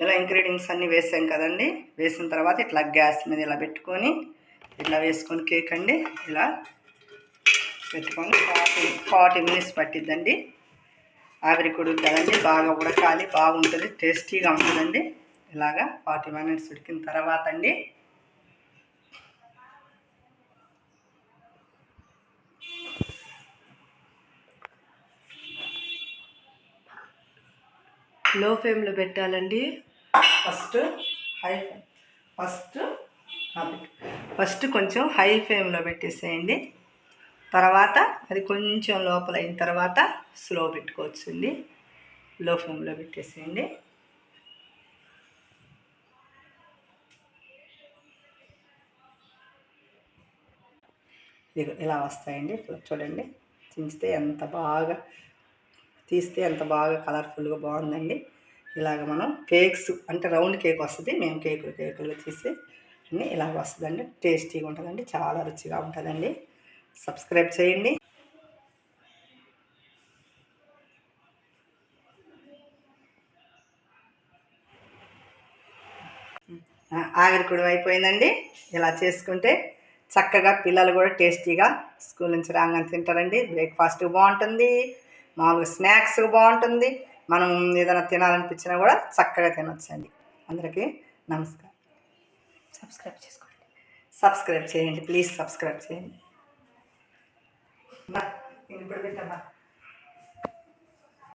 ఇలా ఇంగ్రీడియంట్స్ అన్నీ వేసాం కదండి. వేసిన తర్వాత ఇట్లా గ్యాస్ మీద ఇలా పెట్టుకొని ఇట్లా వేసుకొని కేక్ అండి ఇలా పెట్టుకొని 40 మినిట్స్ పట్టిద్దండి. ఆవిరి కొడుకు కదండి, బాగా ఉడకాలి, బాగుంటుంది, టేస్టీగా ఉంటుందండి. ఇలాగా 40 మినిట్స్ ఉడికిన తర్వాత అండి లో ఫ్లేమ్లో పెట్టాలండి. ఫస్ట్ కొంచెం హై ఫ్లేమ్లో పెట్టేసేయండి. తర్వాత అది కొంచెం లోపల అయిన తర్వాత స్లో పెట్టుకోవచ్చండి. లో ఫ్లేమ్లో పెట్టేసేయండి. ఇలా వస్తాయండి. చూడండి, తీస్తే ఎంత బాగా కలర్ఫుల్గా బాగుందండి. ఇలాగ మనం కేక్స్ అంటే రౌండ్ కేక్ వస్తుంది, మేము కేకులు తీసి అన్నీ ఇలాగ వస్తుందండి. టేస్టీగా ఉంటుందండి, చాలా రుచిగా ఉంటుందండి. సబ్స్క్రైబ్ చేయండి. ఆవిరి కూడా అయిపోయిందండి. ఇలా చేసుకుంటే చక్కగా పిల్లలు కూడా టేస్టీగా స్కూల్ నుంచి రాగానే తింటారండి. బ్రేక్ఫాస్ట్కి బాగుంటుంది, మామూలుగా స్నాక్స్ బాగుంటుంది. మనం ఏదైనా తినాలనిపించినా కూడా చక్కగా తినొచ్చండి. అందరికీ నమస్కారం. సబ్స్క్రైబ్ చేయండి, ప్లీజ్ సబ్స్క్రైబ్ చేయండి. ఇప్పుడు పెట్టమ్మా.